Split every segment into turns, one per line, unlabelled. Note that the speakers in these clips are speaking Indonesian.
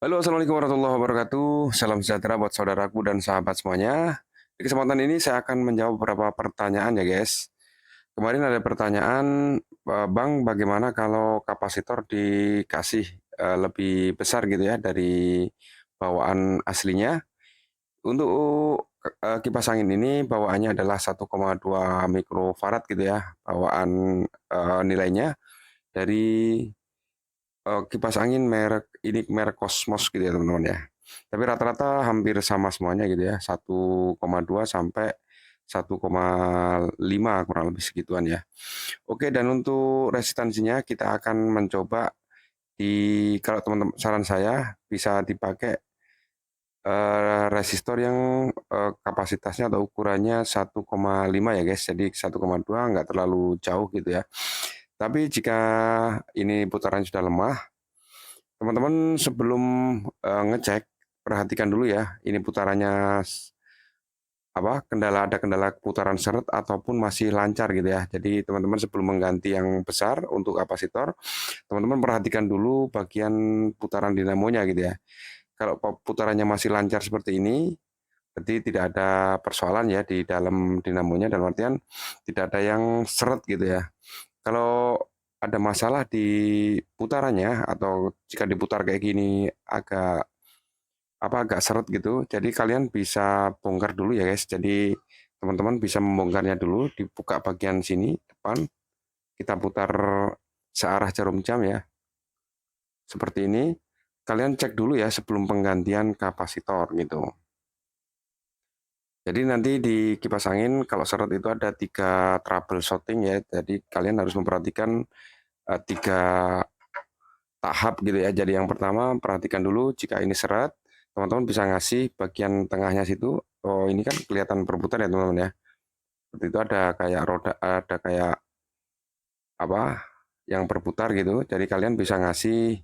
Halo, assalamualaikum warahmatullahi wabarakatuh. Salam sejahtera buat saudaraku dan sahabat semuanya. Di kesempatan ini saya akan menjawab beberapa pertanyaan ya guys. Kemarin ada pertanyaan, Bang, bagaimana kalau kapasitor dikasih lebih besar gitu ya dari bawaan aslinya? Untuk kipas angin ini bawaannya adalah 1,2 mikrofarad gitu ya, bawaan nilainya dari kipas angin merek Cosmos gitu ya teman-teman ya. Tapi rata-rata hampir sama semuanya gitu ya, 1,2 sampai 1,5 kurang lebih segituan ya. Oke, dan untuk resistansinya kita akan mencoba kalau teman-teman saran saya bisa dipakai resistor yang kapasitasnya atau ukurannya 1,5 ya guys. Jadi 1,2 nggak terlalu jauh gitu ya. Tapi jika ini putaran sudah lemah, teman-teman sebelum ngecek, perhatikan dulu ya, ini putarannya ada kendala putaran seret ataupun masih lancar gitu ya. Jadi teman-teman sebelum mengganti yang besar untuk kapasitor, teman-teman perhatikan dulu bagian putaran dinamonya gitu ya. Kalau putarannya masih lancar seperti ini, berarti tidak ada persoalan ya di dalam dinamonya, dan artian tidak ada yang seret gitu ya. Kalau ada masalah di putarannya atau jika diputar kayak gini agak seret gitu. Jadi kalian bisa bongkar dulu ya guys. Jadi teman-teman bisa membongkarnya dulu, dibuka bagian sini depan, kita putar searah jarum jam ya. Seperti ini. Kalian cek dulu ya sebelum penggantian kapasitor gitu. Jadi nanti di kipas angin kalau seret itu ada 3 troubleshooting ya. Jadi kalian harus memperhatikan 3 tahap gitu ya. Jadi yang pertama perhatikan dulu jika ini seret, teman-teman bisa ngasih bagian tengahnya situ. Oh, ini kan kelihatan berputar ya teman-teman ya. Seperti itu ada kayak roda, ada kayak apa yang berputar gitu. Jadi kalian bisa ngasih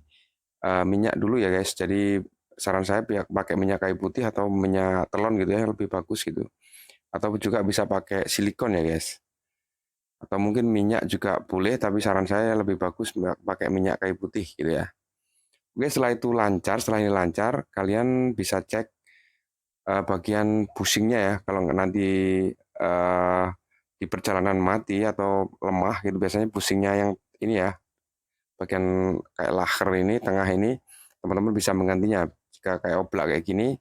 minyak dulu ya guys. Jadi saran saya pakai minyak kayu putih atau minyak telon gitu ya, lebih bagus gitu. Atau juga bisa pakai silikon ya guys. Atau mungkin minyak juga boleh, tapi saran saya lebih bagus pakai minyak kayu putih gitu ya. Oke, setelah ini lancar, kalian bisa cek bagian bushingnya ya. Kalau nggak nanti eh, di perjalanan mati atau lemah gitu, biasanya bushingnya yang ini ya, bagian kayak laher ini, tengah ini, teman-teman bisa menggantinya. Jika kayak oblak kayak gini,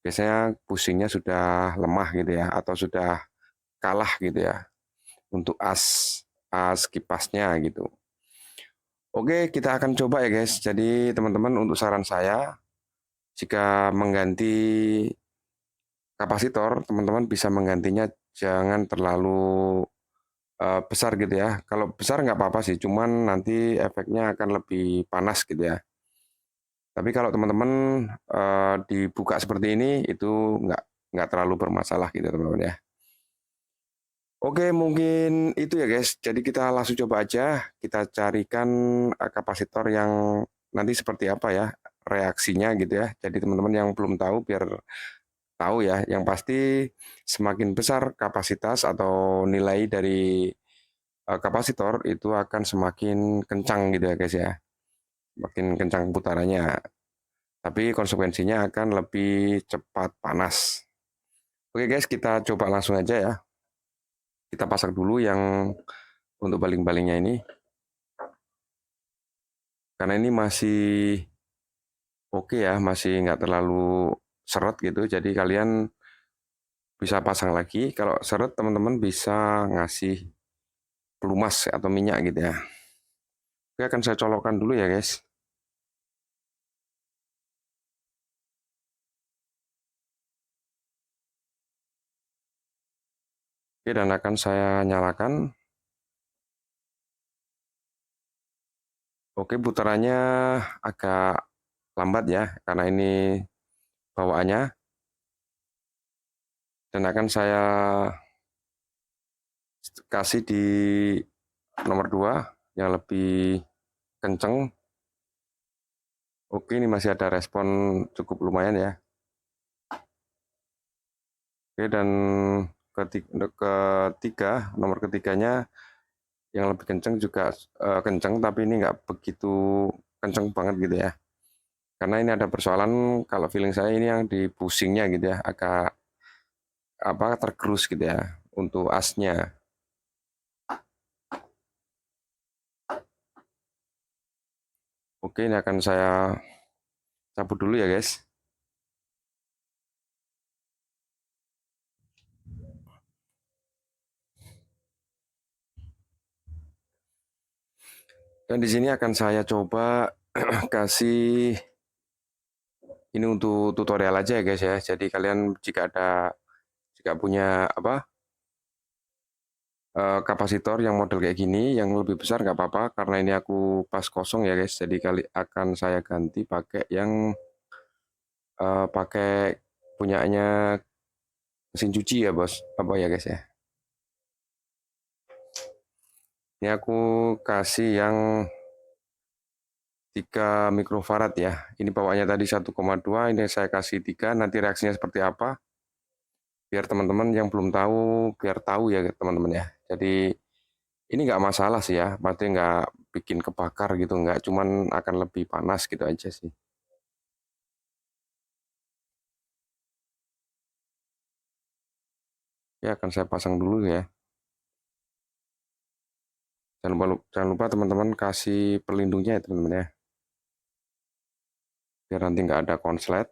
biasanya bushingnya sudah lemah gitu ya, atau sudah kalah gitu ya, untuk as kipasnya gitu. Oke, kita akan coba ya guys. Jadi teman-teman untuk saran saya, jika mengganti kapasitor, teman-teman bisa menggantinya jangan terlalu besar gitu ya. Kalau besar nggak apa-apa sih, cuman nanti efeknya akan lebih panas gitu ya. Tapi kalau teman-teman dibuka seperti ini, itu nggak terlalu bermasalah gitu teman-teman ya. Oke, mungkin itu ya guys. Jadi kita langsung coba aja, kita carikan kapasitor yang nanti seperti apa ya reaksinya gitu ya. Jadi teman-teman yang belum tahu biar tahu ya, yang pasti semakin besar kapasitas atau nilai dari kapasitor itu akan semakin kencang gitu ya guys ya. Makin kencang putarannya. Tapi konsekuensinya akan lebih cepat panas. Oke guys, kita coba langsung aja ya. Kita pasang dulu yang untuk baling-balingnya ini. Karena ini masih oke ya, masih nggak terlalu seret gitu. Jadi kalian bisa pasang lagi. Kalau seret teman-teman bisa ngasih pelumas atau minyak gitu ya. Oke, akan saya colokkan dulu ya guys. Oke, dan akan saya nyalakan. Oke, putarannya agak lambat ya, karena ini bawaannya. Dan akan saya kasih di nomor 2 yang lebih kenceng. Oke, ini masih ada respon cukup lumayan ya. Oke, dan nomor ketiganya yang lebih kenceng juga kenceng, tapi ini nggak begitu kenceng banget gitu ya. Karena ini ada persoalan kalau feeling saya ini yang di pusingnya gitu ya, agak apa tergerus gitu ya untuk asnya. Oke, ini akan saya cabut dulu ya guys. Dan di sini akan saya coba kasih ini untuk tutorial aja ya guys ya. Jadi kalian jika punya apa kapasitor yang model kayak gini yang lebih besar nggak apa-apa karena ini aku pas kosong ya guys. Jadi kali akan saya ganti pakai yang pakai punyanya mesin cuci ya bos. Apa ya guys ya. Ini aku kasih yang 3 mikrofarad ya. Ini bawaannya tadi 1,2, ini saya kasih 3, nanti reaksinya seperti apa? Biar teman-teman yang belum tahu, biar tahu ya teman-teman ya. Jadi ini nggak masalah sih ya, berarti nggak bikin kebakar gitu, nggak, cuman akan lebih panas gitu aja sih. Ya akan saya pasang dulu ya. Jangan lupa teman-teman kasih pelindungnya ya teman-teman ya. Biar nanti nggak ada konslet.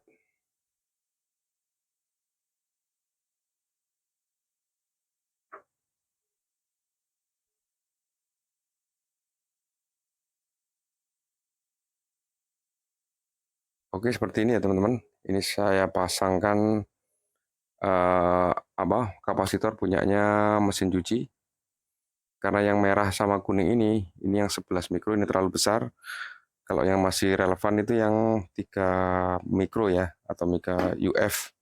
Oke seperti ini ya teman-teman. Ini saya pasangkan apa kapasitor punyanya mesin cuci. Karena yang merah sama kuning ini yang 11 mikro ini terlalu besar. Kalau yang masih relevan itu yang 3 mikro ya, atau mika UF.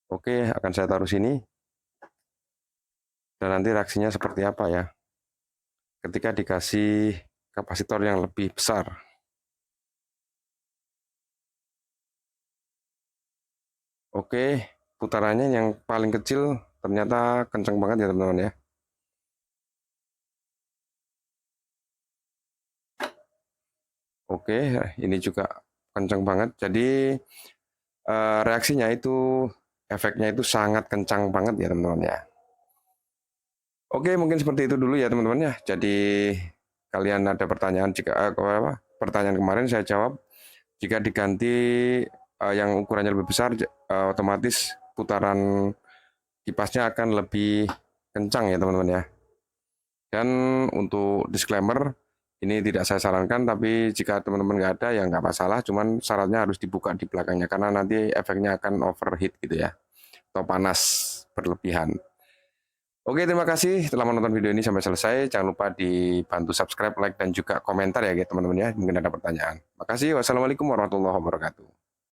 Oke, akan saya taruh sini. Dan nanti reaksinya seperti apa ya, ketika dikasih kapasitor yang lebih besar. Oke, putarannya yang paling kecil ternyata kencang banget ya teman-teman ya. Oke, ini juga kencang banget. Jadi reaksinya itu, efeknya itu sangat kencang banget ya teman-teman ya. Oke, mungkin seperti itu dulu ya teman-teman ya. Jadi kalian ada pertanyaan jika pertanyaan kemarin saya jawab. Jika diganti yang ukurannya lebih besar, otomatis putaran kipasnya akan lebih kencang ya teman-teman ya. Dan untuk disclaimer, ini tidak saya sarankan, tapi jika teman-teman nggak ada ya nggak masalah. Cuman syaratnya harus dibuka di belakangnya karena nanti efeknya akan overheat gitu ya, atau panas berlebihan. Oke, terima kasih telah menonton video ini sampai selesai. Jangan lupa dibantu subscribe, like, dan juga komentar ya teman-teman ya. Mungkin ada pertanyaan. Makasih. Wassalamualaikum warahmatullahi wabarakatuh.